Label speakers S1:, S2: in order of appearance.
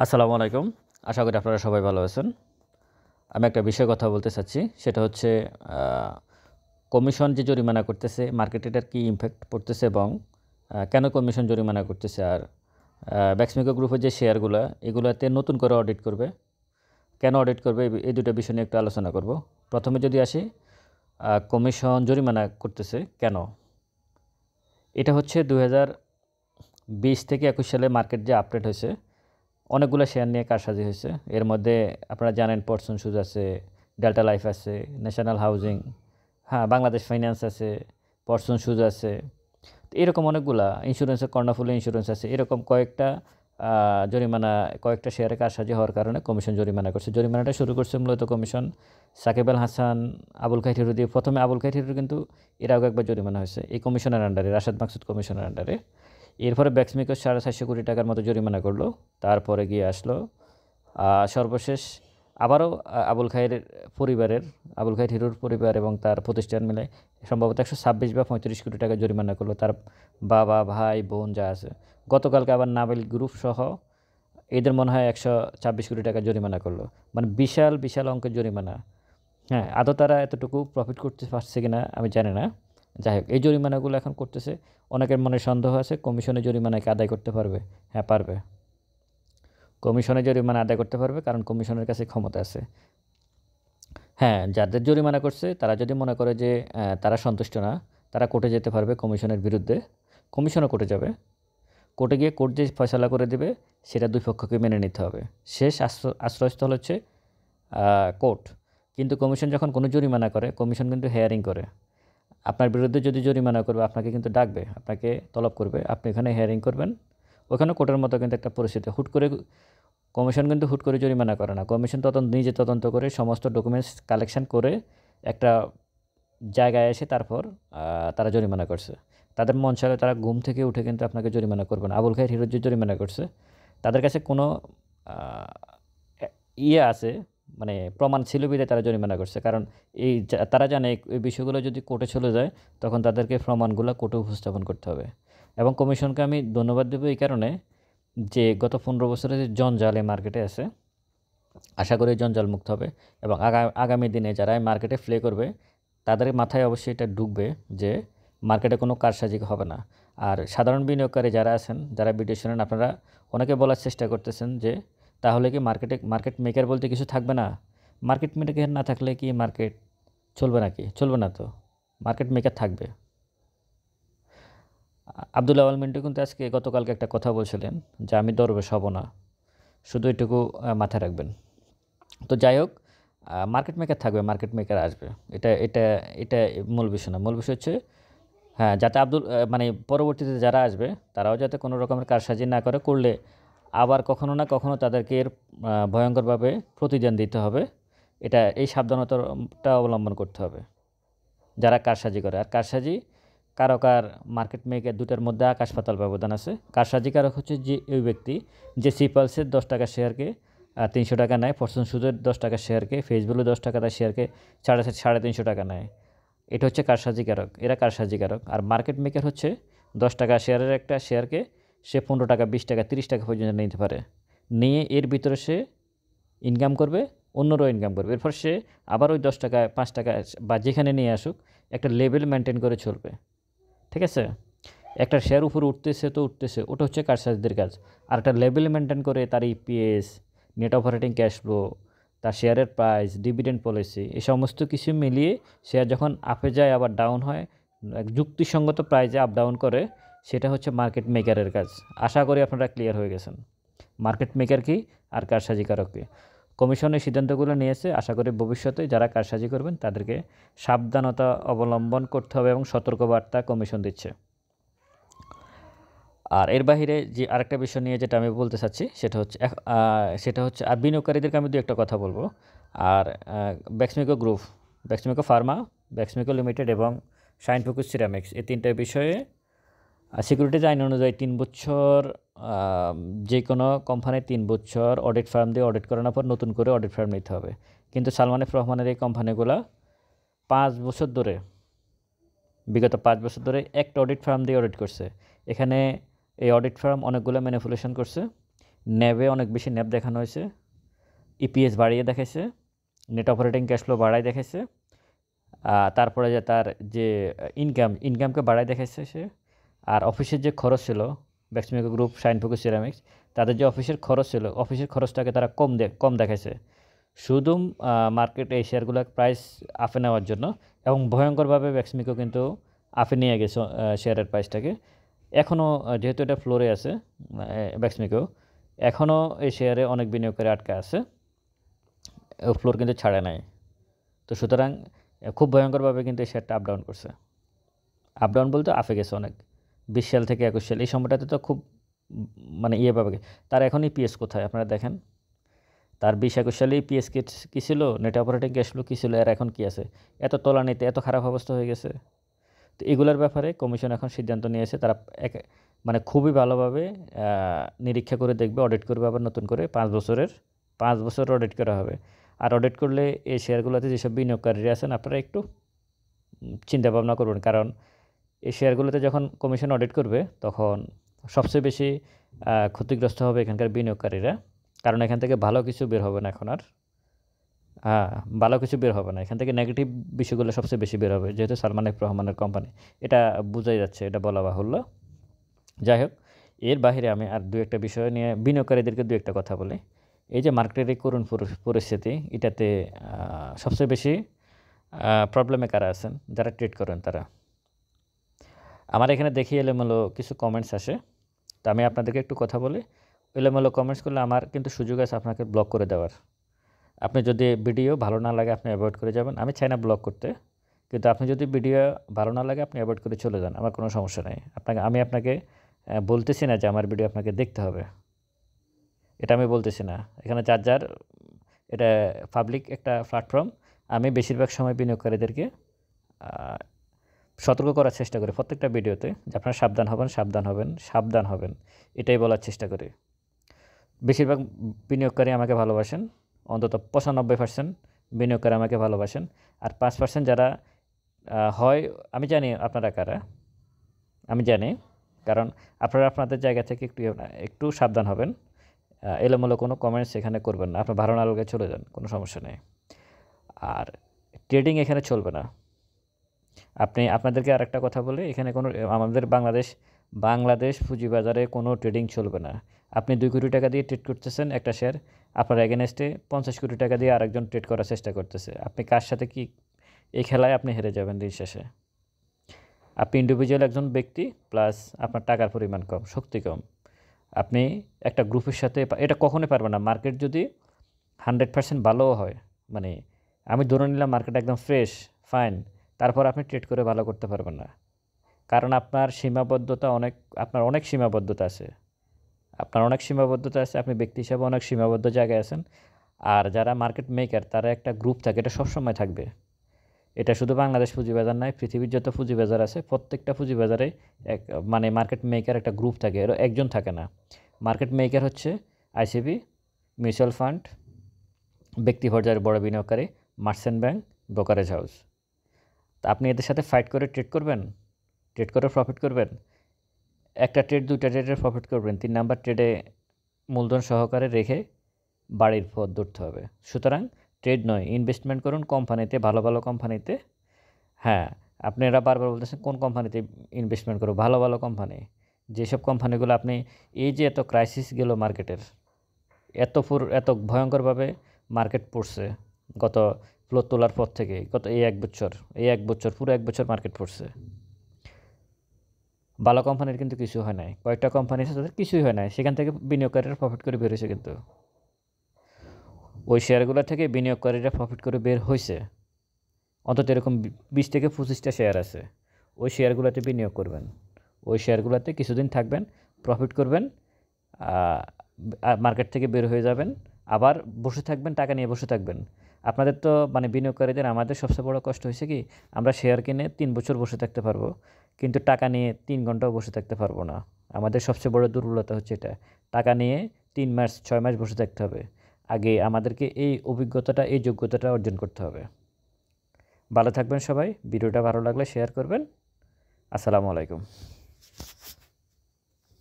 S1: আসসালামু আলাইকুম। আশা করি আপনারা সবাই ভালো আছেন। আমি একটা বিষয়ে কথা বলতে চাচ্ছি। সেটা হচ্ছে আ কমিশন যে জরিমানা করতেছে, মার্কেটে এটার কি ইমপ্যাক্ট পড়তেছে এবং কেন কমিশন জরিমানা করতেছে? আর ব্যাক্সমিকো গ্রুপের যে শেয়ারগুলা, এগুলাতে নতুন করে অডিট করবে। কেন অডিট করবে? এই ২ টা বিষয় নিয়ে একটু আলোচনা করব। ১ম এ যদি আসি, কমিশন জরিমানা করতেছে কেন? এটা হচ্ছে ২০২০ থেকে ২১ সালে মার্কেট যে আপডেট হইছে, অনেকগুলো শেয়ার নিয়ে কারসাজি হয়েছে। এর মধ্যে আপনারা জানেন ফরচুন সুজ আছে, ডেল্টা লাইফ আছে, ন্যাশনাল হাউজিং, হ্যাঁ, বাংলাদেশ ফাইন্যান্স আছে, ফরচুন সুজ আছে। তো এরকম অনেকগুলা ইন্স্যুরেন্সের কর্ণফুলী ইন্স্যুরেন্স আছে। এরকম কয়েকটা জরিমানা, কয়েকটা শেয়ারে কারসাজি হওয়ার কারণে কমিশন জরিমানা করছে। জরিমানাটা শুরু করছে মূলত কমিশন সাকিব আল হাসান, আবুল খায়ের হিরু দিয়ে। প্রথমে আবুল খায়ের হিরুর কিন্তু এর আগেও একবার জরিমানা হয়েছে এই কমিশনের আন্ডারে, রাশেদ মাকসুদ কমিশনের আন্ডারে। এরপরে ব্যাক্সমিকো 450 কোটি টাকার মতো জরিমানা করলো। তারপরে গিয়ে আসলো সর্বশেষ আবারও আবুল খায়েরের পরিবারের, আবুল খায়ের হিরুর পরিবার এবং তার প্রতিষ্ঠান মিলে সম্ভবত 126 বা 35 কোটি টাকা জরিমানা করলো তার বাবা, ভাই, বোন যা আছে। গতকালকে আবার নাবিল গ্রুপ সহ এদের মনে হয় 126 কোটি টাকা জরিমানা করলো। মানে বিশাল, বিশাল অঙ্কের জরিমানা। হ্যাঁ, আদৌ তারা এতটুকু প্রফিট করতে পারছে কিনা আমি জানি না। যাই হোক, এই জরিমানাগুলো এখন করতেছে। অনেকের মনে সন্দেহ আছে কমিশনের জরিমানাকে আদায় করতে পারবে। হ্যাঁ, পারবে। কমিশনের জরিমানা আদায় করতে পারবে, কারণ কমিশনের কাছে ক্ষমতা আছে। হ্যাঁ, যাদের জরিমানা করছে তারা যদি মনে করে যে তারা সন্তুষ্ট না, তারা কোর্টে যেতে পারবে কমিশনের বিরুদ্ধে। কমিশনও কোর্টে যাবে। কোর্টে গিয়ে কোর্ট যে ফয়সালা করে দেবে সেটা দুই পক্ষকে মেনে নিতে হবে। শেষ আশ্রয়স্থল হচ্ছে কোর্ট। কিন্তু কমিশন যখন কোনো জরিমানা করে, কমিশন কিন্তু হেয়ারিং করে। আপনার বিরুদ্ধে যদি জরিমানা করবে, আপনাকে কিন্তু ডাকবে, আপনাকে তলব করবে, আপনি এখানে হিয়ারিং করবেন। ওখানে কোর্টের মতো কিন্তু একটা পরিস্থিতি। হুট করে কমিশন কিন্তু হুট করে জরিমানা করে না। কমিশন নিজে তদন্ত করে সমস্ত ডকুমেন্টস কালেকশন করে একটা জায়গায় এসে তারপর তারা জরিমানা করছে। তাদের মন চাইলে তারা ঘুম থেকে উঠে কিন্তু আপনাকে জরিমানা করবে না। আবুল খায়ের হিরুর যে জরিমানা করছে, তাদের কাছে কোনো আ ইয়ে আছে, মানে প্রমাণ ছিল বিধায় তারা জরিমানা করছে। কারণ তারা জানে এই বিষয়গুলো যদি কোর্টে চলে যায়, তখন তাদেরকে প্রমাণগুলো কোর্টে উপস্থাপন করতে হবে। এবং কমিশনকে আমি ধন্যবাদ দেব এই কারণে যে গত 15 বছরে যে জঞ্জাল এই মার্কেটে আছে, আশা করি জঞ্জাল মুক্ত হবে এবং আগামী দিনে যারা এই মার্কেটে প্লে করবে, তাদের মাথায় অবশ্যই এটা ঢুকবে যে মার্কেটে কোনো কারসাজি হবে না। আর সাধারণ বিনিয়োগকারী যারা আছেন, যারা ভিডিও শোনেন, আপনারা অনেকে বলার চেষ্টা করতেছেন যে তাহলে কি মার্কেট মেকার বলতে কিছু থাকবে না? মার্কেট মেকার না থাকলে কি মার্কেট চলবে নাকি? চলবে না তো। মার্কেট মেকার থাকবে। আব্দুল আওয়াল মিন্টু কিন্তু আজকে গতকালকে একটা কথা বলছিলেন যে আমি দরবেশ হব না। শুধু এটুকু মাথায় রাখবেন। তো যাই হোক, মার্কেট মেকার থাকবে, মার্কেট মেকার আসবে। এটা এটা এটা মূল বিষয় না। মূল বিষয় হচ্ছে, হ্যাঁ, যাতে মানে পরবর্তীতে যারা আসবে তারাও যাতে কোনো রকমের কারসাজি না করে। করলে আবার কখনো না কখনো তাদেরকে এর ভয়ঙ্করভাবে প্রতিদান দিতে হবে। এই সাবধানতাটা অবলম্বন করতে হবে যারা কারসাজি করে। আর কারসাজি কারক আর মার্কেট মেকার দুটার মধ্যে আকাশ পাতাল ব্যবধান আছে। কারসাজি কারক হচ্ছে যে ওই ব্যক্তি যে সিপালসের 10 টাকা শেয়ারকে 300 টাকা নেয়, ফরচুন সুজের 10 টাকা শেয়ারকে, ফেসবুকের 10 টাকা তার শেয়ারকে 350 টাকা নেয়। এটা হচ্ছে কারসাজিকারক, এরা কারসাজিকারক। আর মার্কেট মেকার হচ্ছে 10 টাকা শেয়ারের একটা শেয়ারকে সে 15 টাকা, 20 টাকা, 30 টাকা পর্যন্ত নিতে পারে। নিয়ে এর ভিতরে সে ইনকাম করবে, অন্যরাও ইনকাম করবে। এরপর সে আবার ওই 10 টাকা, 5 টাকা বা যেখানে নিয়ে আসুক, একটা লেভেল মেনটেন করে চলবে। ঠিক আছে? একটা শেয়ার উপরে উঠতেছে তো উঠতেছে, ওটা হচ্ছে কারসাজিদের কাজ। আর একটা লেভেল মেনটেন করে তার EPS, net operating cash flow, তার শেয়ারের প্রাইস, ডিভিডেন্ড পলিসি, এই সমস্ত কিছু মিলিয়ে শেয়ার যখন আপে যায় আবার ডাউন হয়, যুক্তিসঙ্গত প্রাইসে আপ ডাউন করে, সেটা হচ্ছে মার্কেট মেকারের কাজ। আশা করি আপনারা ক্লিয়ার হয়ে গেছেন। মার্কেট মেকার কি আর কারসাজিকারক কি। কমিশন এই সিদ্ধান্তগুলো নিয়েছে। আশা করি ভবিষ্যতে যারা কারসাজি করবেন তাদেরকে সাবধানতা অবলম্বন করতে হবে এবং সতর্কবার্তা কমিশন দিচ্ছে। আর এর বাহিরে যে আরেকটা বিষয় নিয়ে যেটা আমি বলতে চাচ্ছি সেটা হচ্ছে আর বিনিয়োগকারীদেরকে আমি ২-১টা কথা বলব। আর Beximco group, Beximco pharma, Beximco limited এবং শাইন ফোকাস সিরামিক্স, এই ৩টা বিষয়ে সিকিউরিটিজ আইন অনুযায়ী ৩ বছর, যে কোনো কোম্পানির ৩ বছর অডিট ফার্ম দিয়ে অডিট করানোর পর নতুন করে অডিট ফার্ম নিতে হবে। কিন্তু সালমান এফ রহমানের এই কোম্পানিগুলো ৫ বছর ধরে, বিগত ৫ বছর ধরে একটা অডিট ফার্ম দিয়ে অডিট করছে। এখানে এই অডিট ফার্ম অনেকগুলো ম্যানিপুলেশন করছে ন্যাবে অনেক বেশি ন্যাব দেখানো হয়েছে, ইপিএস বাড়িয়ে দেখাইছে, নেট অপারেটিং ক্যাশ ফ্লো বাড়ায় দেখাইছে, তারপরে যে তার যে ইনকামকে বাড়ায় দেখাইছে সে। আর অফিসের যে খরচ ছিল Beximco group, shine focus ceramics, তাদের যে অফিসের খরচ ছিল, অফিসের খরচটাকে তারা কম দেখাইছে শুধু মার্কেট এই শেয়ারগুলোর প্রাইস আপে নেওয়ার জন্য, এবং ভয়ঙ্করভাবে বেক্সিমকো কিন্তু আপে নিয়ে গেছে শেয়ারের প্রাইসটাকে। এখনও যেহেতু এটা ফ্লোরে আছে বেক্সিমকো, এখনও এই শেয়ারে অনেক বিনিয়োগকারী আটকে আছে, ফ্লোর কিন্তু ছাড়ে নাই। তো সুতরাং খুব ভয়ঙ্করভাবে কিন্তু এই শেয়ারটা আপ ডাউন করছে। আপ ডাউন বলতে আপে গেছে অনেক, 20 সাল থেকে 21 সাল এই সময়টাতে তো খুব মানে পাবে। তার এখন ইপিএস কোথায় আপনারা দেখেন, তার 20-21 সালে ইপিএস কী ছিল, নেট অপারেটিং ক্যাশ ফ্লো কী ছিল, আর এখন কী আছে, এত তলানিতে এত খারাপ অবস্থা হয়ে গেছে। তো এগুলোর ব্যাপারে কমিশন এখন সিদ্ধান্ত নিয়েছে, তারা মানে খুবই ভালোভাবে নিরীক্ষা করে দেখবে, অডিট করবে আবার নতুন করে 5 বছর অডিট করা হবে। আর অডিট করলে এই শেয়ারগুলোতে যেসব বিনিয়োগকারীরা আছেন আপনারা একটু চিন্তা ভাবনা করবেন, কারণ এই শেয়ারগুলোতে যখন কমিশন অডিট করবে তখন সবচেয়ে বেশি ক্ষতিগ্রস্ত হবে এখানকার বিনিয়োগকারীরা, কারণ এখান থেকে ভালো কিছু বের হবে না এখন আর। ভালো কিছু বের হবে না এখান থেকে, নেগেটিভ বিষয়গুলো সবচেয়ে বেশি বের হবে, যেহেতু সালমান এফ রহমানের কোম্পানি, এটা বোঝাই যাচ্ছে, এটা বলা বাহুল্য। যাই হোক, এর বাইরে আমি আর দু একটা বিষয় নিয়ে বিনিয়োগকারীদেরকে দু একটা কথা বলি। এই যে মার্কেটের এই করুণ পরিস্থিতি, এটাতে সবচেয়ে বেশি প্রবলেমে কারা আছেন, যারা ট্রেড করেন তারা। আমার এখানে দেখি এলোমেলো কিছু কমেন্টস আসে, তো আমি আপনাদেরকে একটু কথা বলি। এলোমেলো কমেন্টস করলে আমার কিন্তু সুযোগ আছে আপনাকে ব্লক করে দেওয়ার। আপনি যদি ভিডিও ভালো না লাগে আপনি অ্যাভয়েড করে যাবেন, আমি চাই না ব্লক করতে, কিন্তু আপনি যদি ভিডিও ভালো না লাগে আপনি অ্যাভয়েড করে চলে যান, আমার কোনো সমস্যা নেই। আমি আপনাকে বলতেছি না যে আমার ভিডিও আপনাকে দেখতে হবে, এটা আমি বলতেছি না। এখানে যার এটা পাবলিক একটা প্ল্যাটফর্ম, আমি বেশিরভাগ সময় বিনিয়োগকারীদেরকে সতর্ক করার চেষ্টা করি প্রত্যেকটা ভিডিওতে যে আপনারা সাবধান হবেন, এটাই বলার চেষ্টা করি। বেশিরভাগ বিনিয়োগকারী আমাকে ভালোবাসেন, অন্তত 95% বিনিয়োগকারী আমাকে ভালোবাসেন, আর 5% যারা হয়, আমি জানি আপনারা কারা, আমি জানি, কারণ আপনারা আপনাদের জায়গা থেকে একটু সাবধান হবেন। এলোমেলো কোনো কমেন্টস এখানে করবেন না, আপনার ভালো না লাগলে চলে যান, কোনো সমস্যা নেই। আর ট্রেডিং এখানে চলবে না। আপনাদেরকে আরেকটা কথা বলি, এখানে কোনো আমাদের বাংলাদেশ পুঁজিবাজারে কোনো ট্রেডিং চলবে না। আপনি 2 কোটি টাকা দিয়ে ট্রেড করতেছেন একটা শেয়ার, আপনার এগেনস্টে 50 কোটি টাকা দিয়ে আরেকজন ট্রেড করার চেষ্টা করতেছে, আপনি কার সাথে কি, এই খেলায় আপনি হেরে যাবেন দিন শেষে। আপনি ইন্ডিভিজুয়াল একজন ব্যক্তি, প্লাস আপনার টাকার পরিমাণ কম, শক্তি কম, আপনি একটা গ্রুপের সাথে এটা কখনোই পারবেন না। মার্কেট যদি 100% ভালোও হয়, মানে আমি ধরে নিলাম মার্কেট একদম ফ্রেশ ফাইন, তারপর আপনি ট্রেড করে ভালো করতে পারবেন না, কারণ আপনার অনেক সীমাবদ্ধতা আছে, আপনি ব্যক্তি হিসাবে অনেক সীমাবদ্ধ জায়গায় আছেন। আর যারা মার্কেট মেকার, তারা একটা গ্রুপ থাকে, এটা সবসময় থাকবে। এটা শুধু বাংলাদেশ পুঁজিবাজার নয়, পৃথিবীর যত পুঁজিবাজার আছে প্রত্যেকটা পুঁজিবাজারে মানে মার্কেট মেকার একটা গ্রুপ থাকে, এর একজন থাকে না। মার্কেট মেকার হচ্ছে আইসিবি, মিউচুয়াল ফান্ড, ব্যক্তি পর্যায়ের বড় বিনিয়োগকারী, মার্চেন্ট ব্যাংক, ব্রোকারেজ হাউস। তা আপনি এদের সাথে ফাইট করে ট্রেড করে প্রফিট করবেন, একটা ট্রেড 2টা ট্রেডের প্রফিট করবেন, 3 নাম্বার ট্রেডে মূলধন সহকারে রেখে বাড়ির পথ ধরতে হবে। সুতরাং ট্রেড নয়, ইনভেস্টমেন্ট করুন কোম্পানিতে, ভালো ভালো কোম্পানিতে। হ্যাঁ, আপনারা বারবার বলতেছেন কোন কোম্পানিতে ইনভেস্টমেন্ট করো, ভালো ভালো কোম্পানি, যেসব কোম্পানিগুলো আপনি, এই যে এত ক্রাইসিস গেল মার্কেটের, এত ভয়ঙ্করভাবে মার্কেট পড়ছে গত ফ্লোর তোলার পর থেকে, গত এই এক বছর পুরো 1 বছর মার্কেট পড়ছে। ভালো কোম্পানির কিন্তু কিছু হয় নাই, কয়েকটা কোম্পানি আছে তাদের কিছুই হয় নাই, সেখান থেকে বিনিয়োগকারীরা প্রফিট করে বের হয়েছে, কিন্তু ওই শেয়ারগুলো থেকে বিনিয়োগকারীরা প্রফিট করে বের হয়েছে। অন্তত এরকম 20 থেকে 25টা শেয়ার আছে, ওই শেয়ারগুলোতে বিনিয়োগ করবেন, ওই শেয়ারগুলোতে কিছুদিন থাকবেন, প্রফিট করবেন, মার্কেট থেকে বের হয়ে যাবেন, আবার বসে থাকবেন, টাকা নিয়ে বসে থাকবেন। আপনাদের তো মানে বিনিয়োগকারীদের, আমাদের সবচেয়ে বড় কষ্ট হয়েছে কি, আমরা শেয়ার কিনে 3 বছর বসে থাকতে পারবো, কিন্তু টাকা নিয়ে 3 ঘন্টাও বসে থাকতে পারবো না। আমাদের সবচেয়ে বড় দুর্বলতা হচ্ছে এটা, টাকা নিয়ে 3 মাস 6 মাস বসে থাকতে হবে। আগে আমাদেরকে এই অভিজ্ঞতাটা, এই যোগ্যতাটা অর্জন করতে হবে। ভালো থাকবেন সবাই, ভিডিওটা ভালো লাগলে শেয়ার করবেন। আসসালামু আলাইকুম।